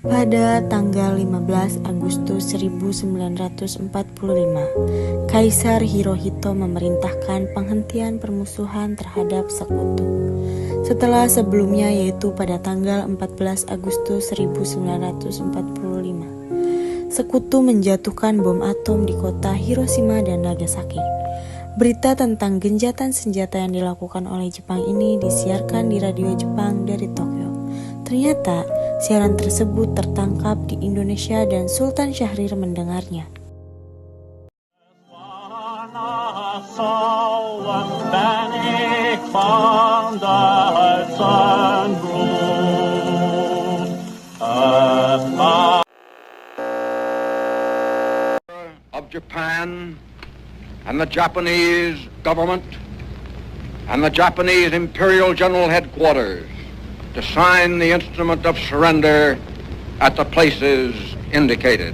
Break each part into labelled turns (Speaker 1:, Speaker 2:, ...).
Speaker 1: Pada tanggal 15 Agustus 1945, Kaisar Hirohito memerintahkan penghentian permusuhan terhadap Sekutu. Setelah sebelumnya, yaitu pada tanggal 14 Agustus 1945, Sekutu menjatuhkan bom atom di kota Hiroshima dan Nagasaki. Berita tentang genjatan senjata yang dilakukan oleh Jepang ini disiarkan di radio Jepang dari Tokyo. Ternyata, siaran tersebut tertangkap di Indonesia dan Sultan Syahrir mendengarnya.
Speaker 2: Of Japan and the Japanese government and the Japanese Imperial General Headquarters to sign the instrument of surrender at the places indicated.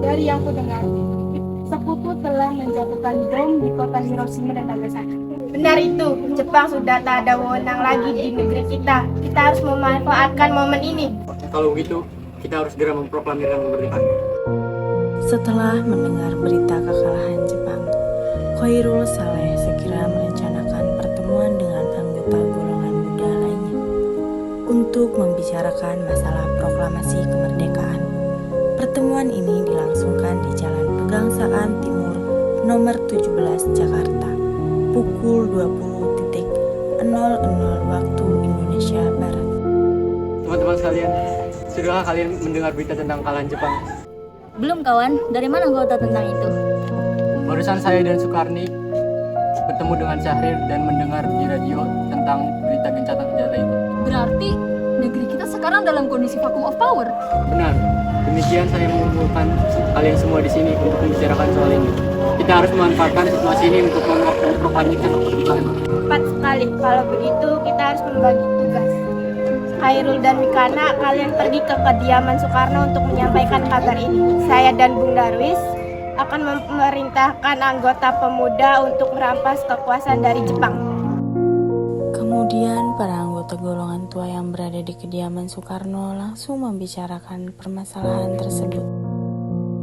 Speaker 3: Dari yang kudengar, Sekutu telah menjatuhkan bom di kota Hiroshima dan Nagasaki. Benar itu, Jepang sudah tak ada wewenang lagi di negeri kita. Kita harus memanfaatkan momen ini.
Speaker 4: Kalau begitu, kita harus segera memproklamirkan kemerdekaan.
Speaker 1: Setelah mendengar berita kekalahan Jepang, Khairul Saleh segera merencanakan pertemuan dengan anggota golongan muda lainnya untuk membicarakan masalah proklamasi kemerdekaan. Pertemuan ini dilangsungkan di Jalan Pegangsaan Timur nomor 17 Jakarta, pukul 20.00 waktu Indonesia Barat.
Speaker 4: Teman-teman sekalian, sudahkah kalian mendengar berita tentang kekalahan Jepang?
Speaker 5: Belum kawan, dari mana kau tahu tentang itu?
Speaker 4: Barusan saya dan Sukarni bertemu dengan Syahrir dan mendengar di radio tentang berita gencatan senjata itu.
Speaker 5: Berarti negeri kita sekarang dalam kondisi vacuum of power.
Speaker 4: Benar, demikian saya mengumpulkan kalian semua di sini untuk membicarakan soal ini. Kita harus memanfaatkan situasi ini untuk memproklamirkan kemerdekaan.
Speaker 3: Tepat sekali, kalau begitu kita harus membagi tugas. Khairul dan Wikana, kalian pergi ke kediaman Soekarno untuk menyampaikan kabar ini. Saya dan Bung Darwis akan memerintahkan anggota pemuda untuk merampas kekuasaan dari Jepang.
Speaker 1: Kemudian para anggota golongan tua yang berada di kediaman Soekarno langsung membicarakan permasalahan tersebut.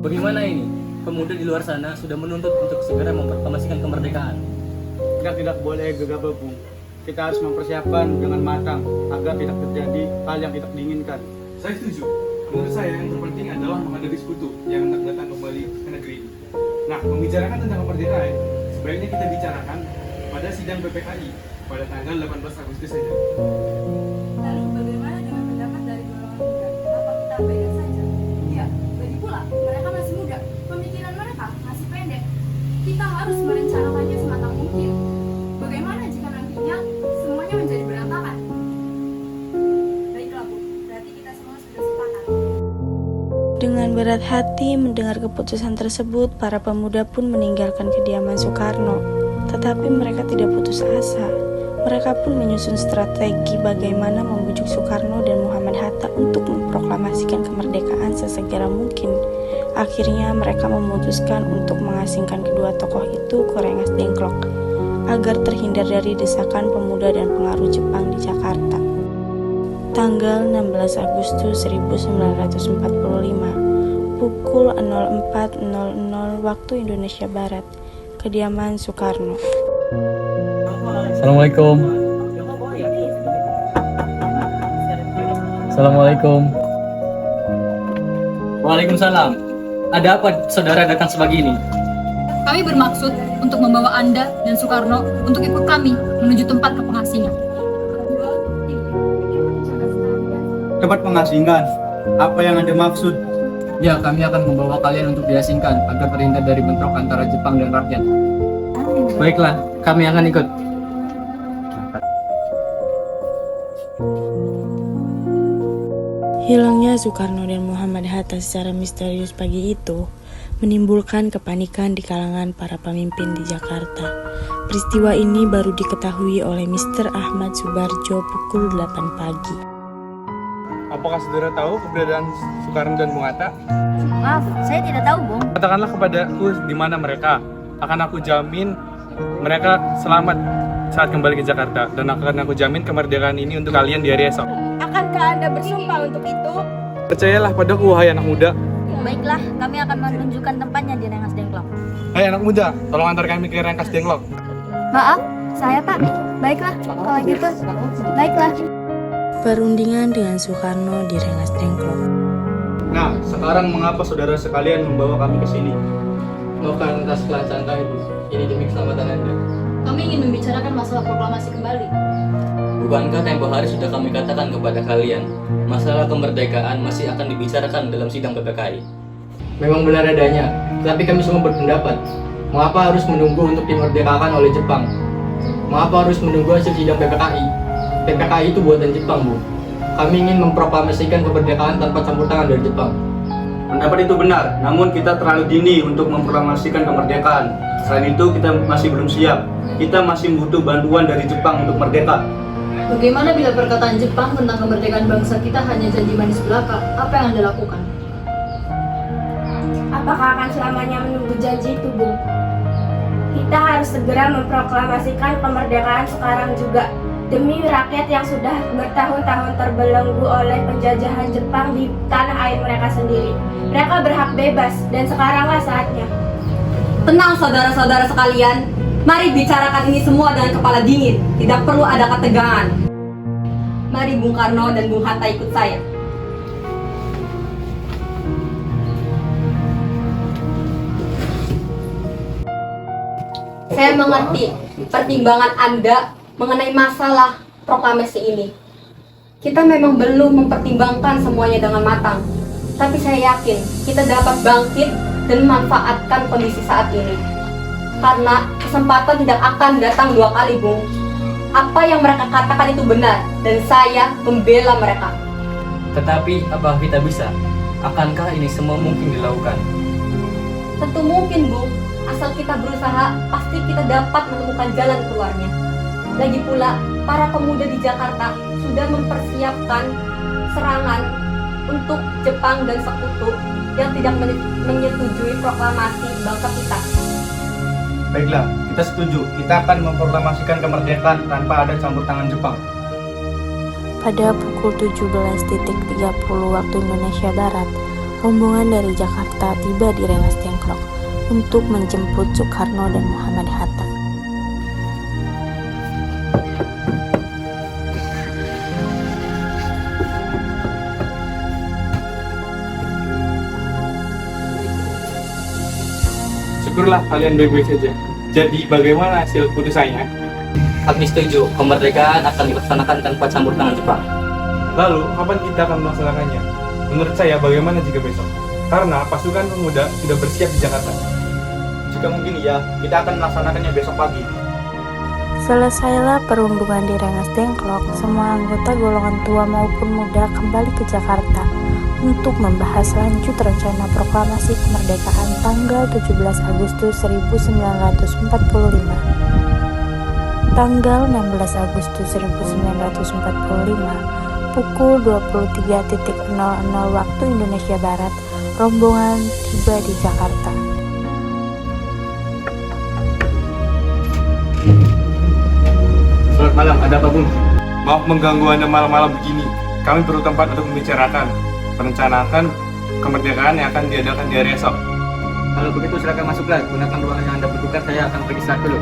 Speaker 4: Bagaimana ini? Pemuda di luar sana sudah menuntut untuk segera memproklamasikan kemerdekaan.
Speaker 6: Kita tidak boleh gegabah, Bung. Kita harus mempersiapkan dengan matang agar tidak terjadi hal yang tidak diinginkan.
Speaker 7: Saya setuju. Menurut saya yang terpenting adalah menghadapi sekutu yang hendak datang kembali ke negeri ini. Nah, membicarakan tentang kemerdekaan, sebaiknya kita bicarakan pada sidang PPKI pada tanggal 18 Agustus saja.
Speaker 8: Lalu bagaimana dengan pendapat dari golongan muda? Apa kita abaikan saja? Ya, lagi pula mereka masih muda, pemikiran mereka masih pendek. Kita harus merencanakannya sematang mungkin. Bagaimana jika nantinya semuanya menjadi berantakan? Baiklah Bu, berarti kita semua sudah sepakat.
Speaker 1: Dengan berat hati mendengar keputusan tersebut, para pemuda pun meninggalkan kediaman Soekarno. Tetapi mereka tidak putus asa. Mereka pun menyusun strategi bagaimana membujuk Soekarno dan Muhammad Hatta untuk memproklamasikan kemerdekaan sesegera mungkin. Akhirnya mereka memutuskan untuk mengasingkan kedua tokoh itu ke Rengas Dengklok agar terhindar dari desakan pemuda dan pengaruh Jepang di Jakarta. Tanggal 16 Agustus 1945, pukul 04.00 waktu Indonesia Barat, kediaman Soekarno.
Speaker 4: Assalamualaikum. Assalamualaikum. Waalaikumsalam. Ada apa saudara datang sebegini?
Speaker 5: Kami bermaksud untuk membawa Anda dan Soekarno untuk ikut kami menuju tempat pengasingan.
Speaker 6: Tempat pengasingan? Apa yang Anda maksud?
Speaker 4: Ya, kami akan membawa kalian untuk diasingkan agar terhindar dari bentrok antara Jepang dan rakyat. Baiklah, kami akan ikut.
Speaker 1: Hilangnya Soekarno dan Muhammad Hatta secara misterius pagi itu menimbulkan kepanikan di kalangan para pemimpin di Jakarta. Peristiwa ini baru diketahui oleh Mr. Ahmad Subarjo pukul 8 pagi.
Speaker 7: Apakah saudara tahu keberadaan Soekarno dan Bung Hatta?
Speaker 5: Maaf, saya tidak tahu, Bung.
Speaker 7: Katakanlah kepadaku di mana mereka. Akan aku jamin mereka selamat saat kembali ke Jakarta dan akan aku jamin kemerdekaan ini untuk kalian di hari esok.
Speaker 3: Akankah Anda bersumpah untuk itu?
Speaker 7: Percayalah padaku, wahai anak muda.
Speaker 9: Baiklah, kami akan menunjukkan tempatnya di Rengas Dengklok.
Speaker 7: Hai anak muda, tolong antar kami ke Rengas Dengklok.
Speaker 8: Maaf, saya Pak. Baiklah, kalau gitu. Baiklah.
Speaker 1: Perundingan dengan Soekarno di Rengas Dengklok.
Speaker 6: Nah, sekarang mengapa saudara sekalian membawa kami ke sini?
Speaker 4: Maafkan atas kelangkaan kami, Bu. Ini demi keselamatan Anda.
Speaker 5: Kami ingin membicarakan masalah proklamasi kembali.
Speaker 4: Bukankah tempoh hari sudah kami katakan kepada kalian, masalah kemerdekaan masih akan dibicarakan dalam sidang PPKI? Memang benar adanya, tetapi kami semua berpendapat, mengapa harus menunggu untuk dimerdekakan oleh Jepang? Mengapa harus menunggu hasil sidang PPKI? PPKI itu buatan Jepang, Bu. Kami ingin memproklamasikan kemerdekaan tanpa campur tangan dari Jepang.
Speaker 6: Pendapat itu benar, namun kita terlalu dini untuk memproklamasikan kemerdekaan. Selain itu, kita masih belum siap. Kita masih butuh bantuan dari Jepang untuk merdeka.
Speaker 5: Bagaimana bila perkataan Jepang tentang kemerdekaan bangsa kita hanya janji manis belaka? Apa yang Anda lakukan?
Speaker 3: Apakah akan selamanya menunggu janji itu, Bung? Kita harus segera memproklamasikan kemerdekaan sekarang juga, demi rakyat yang sudah bertahun-tahun terbelenggu oleh penjajahan Jepang di tanah air mereka sendiri. Mereka berhak bebas, dan sekaranglah saatnya.
Speaker 9: Tenang saudara-saudara sekalian, mari bicarakan ini semua dengan kepala dingin, tidak perlu ada ketegangan. Mari Bung Karno dan Bung Hatta ikut saya. Saya mengerti pertimbangan Anda mengenai masalah proklamasi ini. Kita memang belum mempertimbangkan semuanya dengan matang, tapi saya yakin kita dapat bangkit dan memanfaatkan kondisi saat ini. Karena kesempatan tidak akan datang dua kali, Bung. Apa yang mereka katakan itu benar, dan saya membela mereka.
Speaker 4: Tetapi, apakah kita bisa? Akankah ini semua mungkin dilakukan?
Speaker 9: Tentu mungkin, Bung. Asal kita berusaha, pasti kita dapat menemukan jalan keluarnya. Lagi pula, para pemuda di Jakarta sudah mempersiapkan serangan untuk Jepang dan sekutu yang tidak menyetujui proklamasi bangsa kita.
Speaker 6: Baiklah, kita setuju. Kita akan memproklamasikan kemerdekaan tanpa ada campur tangan Jepang.
Speaker 1: Pada pukul 17.30 waktu Indonesia Barat, rombongan dari Jakarta tiba di Rengas Dengklok untuk menjemput Soekarno dan Muhammad Hatta.
Speaker 7: Syukurlah kalian baik-baik saja. Jadi bagaimana hasil putusannya?
Speaker 4: Kami setuju, kemerdekaan akan dilaksanakan tanpa campur tangan Jepang.
Speaker 7: Lalu, kapan kita akan melaksanakannya? Menurut saya, bagaimana jika besok? Karena pasukan pemuda sudah bersiap di Jakarta.
Speaker 6: Jika mungkin iya, kita akan melaksanakannya besok pagi.
Speaker 1: Selesailah perundungan di Rengas Dengklok, semua anggota golongan tua maupun muda kembali ke Jakarta untuk membahas lanjut rencana proklamasi kemerdekaan tanggal 17 Agustus 1945. Tanggal 16 Agustus 1945, pukul 23.00 waktu Indonesia Barat, rombongan tiba di Jakarta.
Speaker 6: Selamat malam, ada apa, Bung?
Speaker 7: Maaf mengganggu Anda malam-malam begini. Kami perlu tempat untuk membicarakan, merencanakan kemerdekaan yang akan diadakan di hari esok.
Speaker 6: Kalau begitu silakan masuklah, gunakan ruangan yang Anda butuhkan, saya akan pergi saat dulu.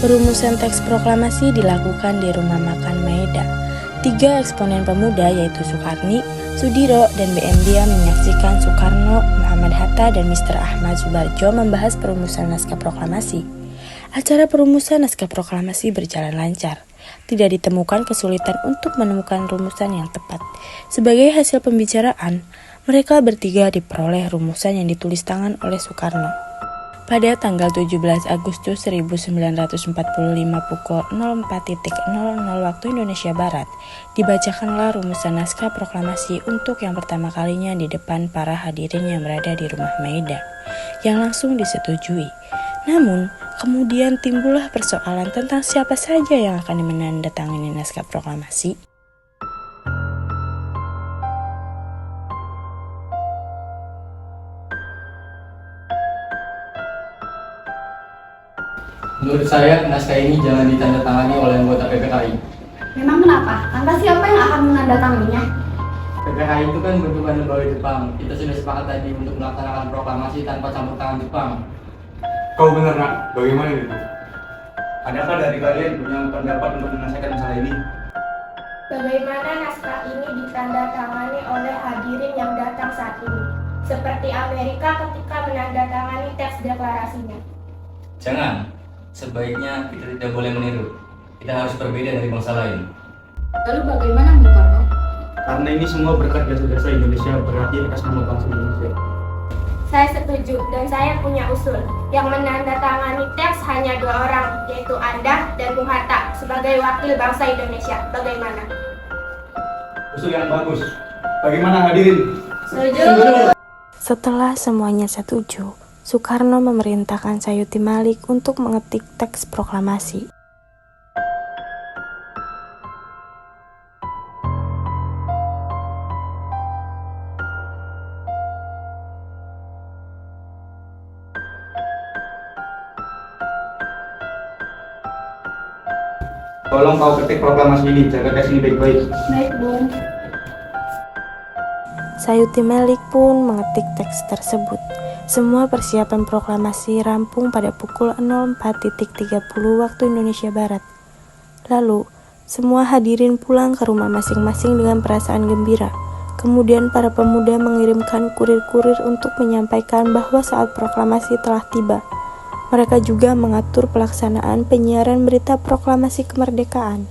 Speaker 1: Perumusan teks proklamasi dilakukan di Rumah Makan Maeda. 3 eksponen pemuda yaitu Soekarni, Sudiro, dan BM Dia menyaksikan Soekarno, Muhammad Hatta, dan Mr. Ahmad Subarjo membahas perumusan naskah proklamasi. Acara perumusan naskah proklamasi berjalan lancar. Tidak ditemukan kesulitan untuk menemukan rumusan yang tepat. Sebagai hasil pembicaraan, mereka bertiga diperoleh rumusan yang ditulis tangan oleh Soekarno. Pada tanggal 17 Agustus 1945 pukul 04.00 waktu Indonesia Barat, dibacakanlah rumusan naskah proklamasi untuk yang pertama kalinya di depan para hadirin yang berada di Rumah Maeda, yang langsung disetujui. Namun, kemudian timbullah persoalan tentang siapa saja yang akan menandatangani naskah proklamasi.
Speaker 4: Menurut saya, naskah ini jangan ditandatangani oleh anggota PPKI.
Speaker 8: Memang kenapa? Lantas siapa yang akan menandatanganinya?
Speaker 4: PPKI itu kan bentukan lembaga Jepang. Kita sudah sepakat tadi untuk melaksanakan proklamasi tanpa campur tangan Jepang.
Speaker 7: Kau benar nak, bagaimana itu?
Speaker 6: Adakah dari kalian punya pendapat untuk menyelesaikan masalah ini?
Speaker 3: Bagaimana naskah ini ditandatangani oleh hadirin yang datang saat ini? Seperti Amerika ketika menandatangani teks deklarasinya.
Speaker 4: Jangan. Sebaiknya kita tidak boleh meniru. Kita harus berbeda dari bangsa lain.
Speaker 8: Lalu bagaimana Bung Karno?
Speaker 6: Karena ini semua berkat jasa-jasa Indonesia berarti atas nama bangsa Indonesia.
Speaker 3: Saya setuju dan saya punya usul. Yang menandatangani teks hanya 2 orang, yaitu Anda dan Bung Hatta sebagai wakil bangsa Indonesia. Bagaimana?
Speaker 6: Usul yang bagus. Bagaimana hadirin?
Speaker 3: Setuju.
Speaker 1: Setelah semuanya setuju, Soekarno memerintahkan Sayuti Malik untuk mengetik teks proklamasi.
Speaker 6: Tolong kau ketik proklamasi ini, jaga teks ini baik-baik.
Speaker 8: Baik, Bung.
Speaker 1: Sayuti Malik pun mengetik teks tersebut. Semua persiapan proklamasi rampung pada pukul 04.30 waktu Indonesia Barat. Lalu, semua hadirin pulang ke rumah masing-masing dengan perasaan gembira. Kemudian para pemuda mengirimkan kurir-kurir untuk menyampaikan bahwa saat proklamasi telah tiba. Mereka juga mengatur pelaksanaan penyiaran berita proklamasi kemerdekaan,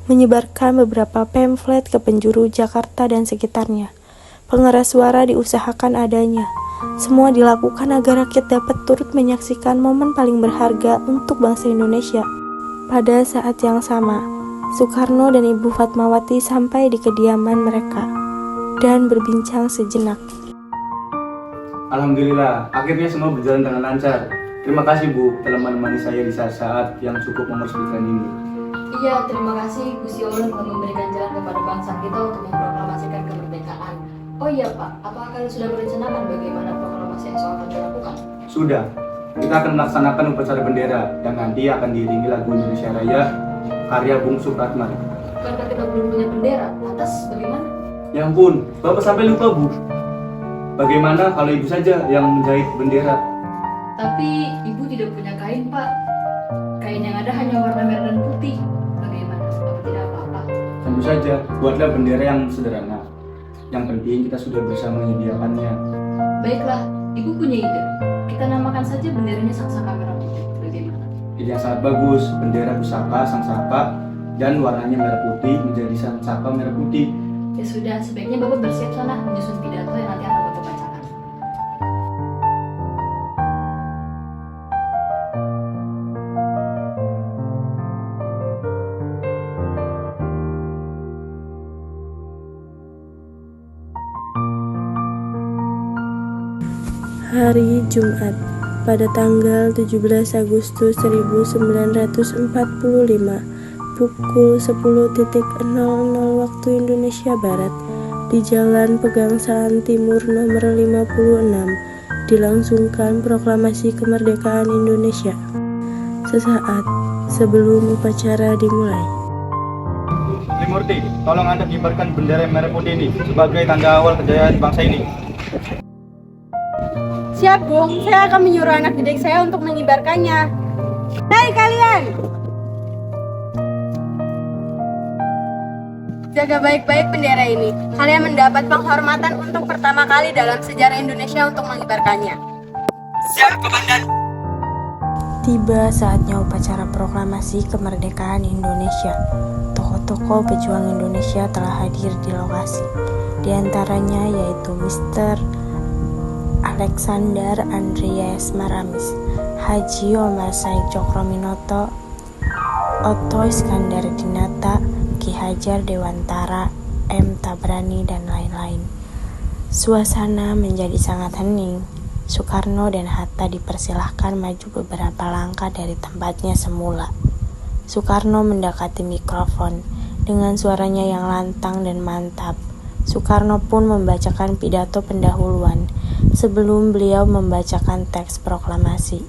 Speaker 1: menyebarkan beberapa pamflet ke penjuru Jakarta dan sekitarnya. Pengeras suara diusahakan adanya. Semua dilakukan agar rakyat dapat turut menyaksikan momen paling berharga untuk bangsa Indonesia. Pada saat yang sama, Soekarno dan Ibu Fatmawati sampai di kediaman mereka dan berbincang sejenak.
Speaker 6: Alhamdulillah, akhirnya semua berjalan dengan lancar. Terima kasih Bu telah menemani saya di saat-saat yang cukup menyedihkan ini.
Speaker 9: Iya, terima kasih Gusti Allah telah memberikan jalan kepada bangsa kita untuk memproklamasikan kemerdekaan. Oh iya Pak, apakah kalian sudah merencanakan bagaimana proklamasi yang akan dilakukan?
Speaker 6: Sudah, kita akan melaksanakan upacara bendera yang nanti akan diiringi lagu Indonesia Raya karya Bung Supratman.
Speaker 9: Karena kita belum punya bendera, lantas bagaimana?
Speaker 6: Ya ampun, Bapak sampai lupa Bu. Bagaimana kalau Ibu saja yang menjahit bendera?
Speaker 5: Tapi ibu tidak punya kain, Pak. Kain yang ada hanya warna merah dan putih. Bagaimana? Apa tidak apa-apa?
Speaker 6: Tentu saja, buatlah bendera yang sederhana. Yang penting kita sudah bisa menyediakannya.
Speaker 5: Baiklah, ibu punya ide. Kita namakan saja benderanya Sang Saka Merah Putih. Bagaimana?
Speaker 6: Ide yang sangat bagus, bendera pusaka Sang Saka dan warnanya merah putih menjadi Sang Saka merah putih.
Speaker 5: Ya sudah, sebaiknya Bapak bersiap sana menyusun pidato yang nanti akan Bapak bacakan.
Speaker 1: Hari Jumat, pada tanggal 17 Agustus 1945, pukul 10.00 waktu Indonesia Barat, di Jalan Pegangsaan Timur nomor 56, dilangsungkan proklamasi kemerdekaan Indonesia. Sesaat sebelum upacara dimulai.
Speaker 6: Limurti, tolong Anda kibarkan bendera merah putih ini sebagai tanda awal kejayaan bangsa ini.
Speaker 3: Siap, Bung. Saya akan menyuruh anak didik saya untuk mengibarkannya. Hai kalian! Jaga baik-baik bendera ini. Kalian mendapat penghormatan untuk pertama kali dalam sejarah Indonesia untuk mengibarkannya.
Speaker 6: Siap, Komandan.
Speaker 1: Tiba saatnya upacara proklamasi kemerdekaan Indonesia. Tokoh-tokoh pejuang Indonesia telah hadir di lokasi. Di antaranya yaitu Mr. Alexander Andreas Maramis, Haji Omar Said Cokroaminoto, Otto Iskandar Dinata, Ki Hajar Dewantara, M. Tabrani, dan lain-lain. Suasana menjadi sangat hening. Soekarno dan Hatta dipersilahkan maju beberapa langkah dari tempatnya semula. Soekarno mendekati mikrofon dengan suaranya yang lantang dan mantap. Soekarno pun membacakan pidato pendahuluan sebelum beliau membacakan teks proklamasi.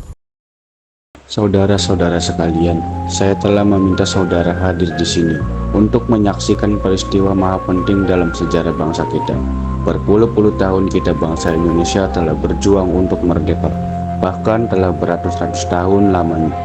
Speaker 10: Saudara-saudara sekalian, saya telah meminta saudara hadir di sini untuk menyaksikan peristiwa maha penting dalam sejarah bangsa kita. Berpuluh-puluh tahun kita bangsa Indonesia telah berjuang untuk merdeka, bahkan telah beratus-ratus tahun lamanya.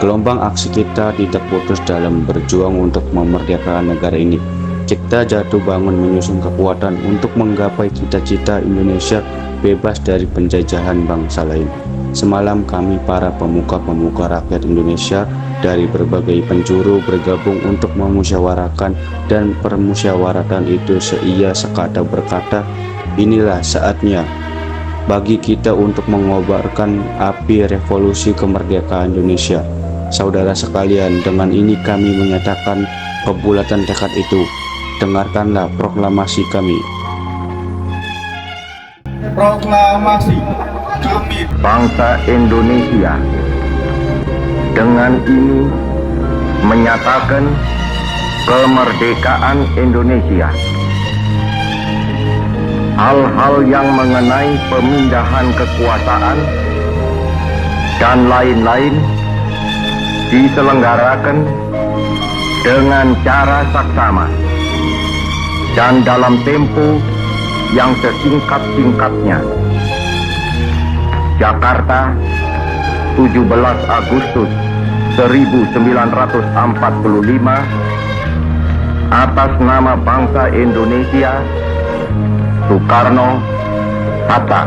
Speaker 10: Gelombang aksi kita tidak putus dalam berjuang untuk memerdekakan negara ini. Kita jatuh bangun menyusun kekuatan untuk menggapai cita-cita Indonesia bebas dari penjajahan bangsa lain. Semalam kami para pemuka-pemuka rakyat Indonesia dari berbagai penjuru bergabung untuk memusyawarahkan, dan permusyawaratan itu seia sekata berkata, inilah saatnya bagi kita untuk mengobarkan api revolusi kemerdekaan Indonesia. Saudara sekalian, dengan ini kami menyatakan kebulatan tekad itu. Dengarkanlah proklamasi kami.
Speaker 6: Proklamasi kami
Speaker 2: Bangsa Indonesia dengan ini menyatakan kemerdekaan Indonesia. Hal-hal yang mengenai pemindahan kekuasaan dan lain-lain diselenggarakan dengan cara saksama dan dalam tempo yang sesingkat-singkatnya. Jakarta, 17 Agustus 1945, atas nama bangsa Indonesia, Soekarno, Hatta.